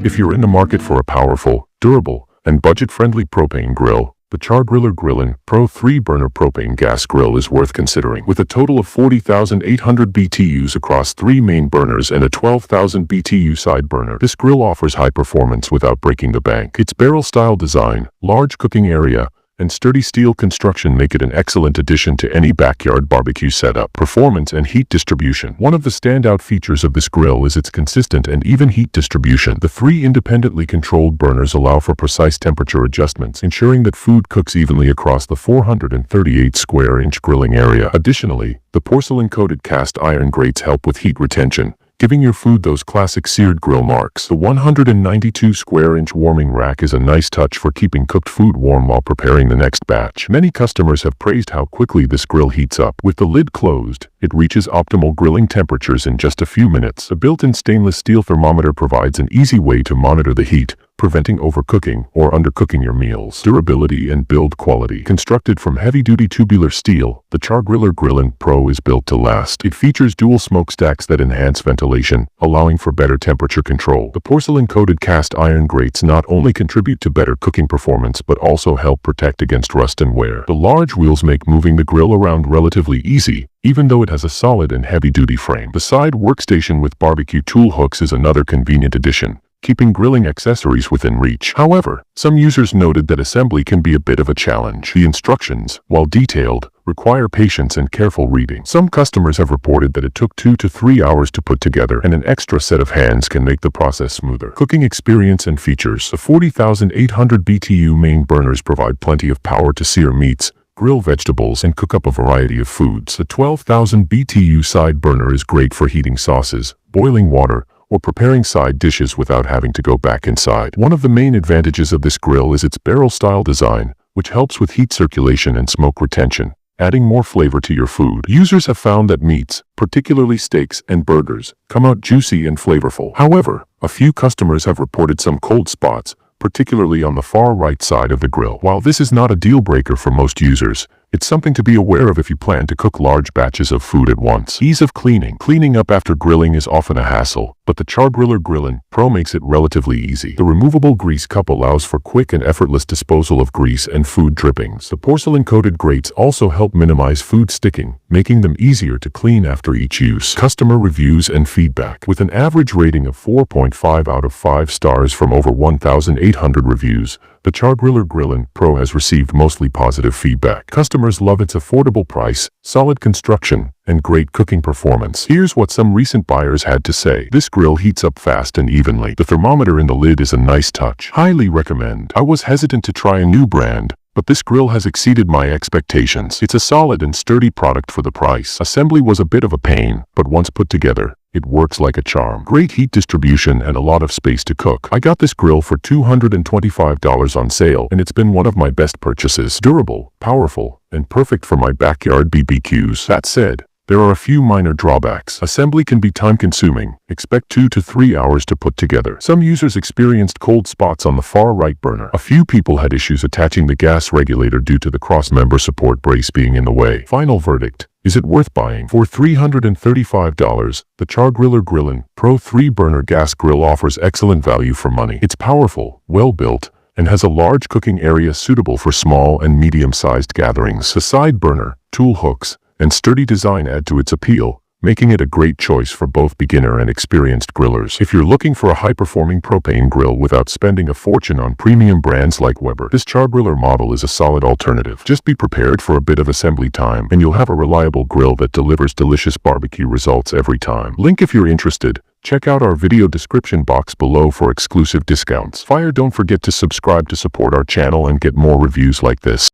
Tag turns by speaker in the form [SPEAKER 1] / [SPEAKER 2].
[SPEAKER 1] If you're in the market for a powerful, durable, and budget-friendly propane grill, the Char-Griller Grillin Pro 3-burner propane gas grill is worth considering. With a total of 40,800 BTUs across 3 main burners and a 12,000 BTU side burner, this grill offers high performance without breaking the bank. Its barrel-style design, large cooking area, and sturdy steel construction make it an excellent addition to any backyard barbecue setup. Performance and heat distribution. One of the standout features of this grill is its consistent and even heat distribution. The 3 independently controlled burners allow for precise temperature adjustments, ensuring that food cooks evenly across the 438 square inch grilling area. Additionally, the porcelain-coated cast iron grates help with heat retention, giving your food those classic seared grill marks. The 192 square inch warming rack is a nice touch for keeping cooked food warm while preparing the next batch. Many customers have praised how quickly this grill heats up. With the lid closed, it reaches optimal grilling temperatures in just a few minutes. The built-in stainless steel thermometer provides an easy way to monitor the heat, preventing overcooking or undercooking your meals. Durability and build quality. Constructed from heavy-duty tubular steel, the Char-Griller Grillin Pro is built to last. It features dual smokestacks that enhance ventilation, allowing for better temperature control. The porcelain-coated cast iron grates not only contribute to better cooking performance but also help protect against rust and wear. The large wheels make moving the grill around relatively easy, even though it has a solid and heavy-duty frame. The side workstation with barbecue tool hooks is another convenient addition, keeping grilling accessories within reach. However, some users noted that assembly can be a bit of a challenge. The instructions, while detailed, require patience and careful reading. Some customers have reported that it took 2 to 3 hours to put together, and an extra set of hands can make the process smoother. Cooking experience and features. The 40,800 BTU main burners provide plenty of power to sear meats, grill vegetables, and cook up a variety of foods. The 12,000 BTU side burner is great for heating sauces, boiling water, or preparing side dishes without having to go back inside. One of the main advantages of this grill is its barrel-style design, which helps with heat circulation and smoke retention, adding more flavor to your food. Users have found that meats, particularly steaks and burgers, come out juicy and flavorful. However, a few customers have reported some cold spots, particularly on the far right side of the grill. While this is not a deal breaker for most users, it's something to be aware of if you plan to cook large batches of food at once. Ease of cleaning. Cleaning up after grilling is often a hassle, but the Char-Griller Grillin Pro makes it relatively easy. The removable grease cup allows for quick and effortless disposal of grease and food drippings. The porcelain-coated grates also help minimize food sticking, making them easier to clean after each use. Customer reviews and feedback. With an average rating of 4.5 out of 5 stars from over 1,800 reviews, the Char-Griller Grillin Pro has received mostly positive feedback. Customers love its affordable price, solid construction, and great cooking performance. Here's what some recent buyers had to say. This grill heats up fast and evenly. The thermometer in the lid is a nice touch. Highly recommend. I was hesitant to try a new brand, but this grill has exceeded my expectations. It's a solid and sturdy product for the price. Assembly was a bit of a pain, but once put together, it works like a charm. Great heat distribution and a lot of space to cook. I got this grill for $225 on sale, and it's been one of my best purchases. Durable, powerful, and perfect for my backyard BBQs. That said, there are a few minor drawbacks. Assembly can be time-consuming. Expect 2 to 3 hours to put together. Some users experienced cold spots on the far right burner. A few people had issues attaching the gas regulator due to the cross-member support brace being in the way. Final verdict. Is it worth buying? For $335, the Char-Griller Grillin Pro 3-burner gas grill offers excellent value for money. It's powerful, well-built, and has a large cooking area suitable for small and medium-sized gatherings. The side burner, tool hooks, and sturdy design add to its appeal, making it a great choice for both beginner and experienced grillers. If you're looking for a high-performing propane grill without spending a fortune on premium brands like Weber, this Char-Griller model is a solid alternative. Just be prepared for a bit of assembly time, and you'll have a reliable grill that delivers delicious barbecue results every time. Link if you're interested. Check out our video description box below for exclusive discounts. Don't forget to subscribe to support our channel and get more reviews like this.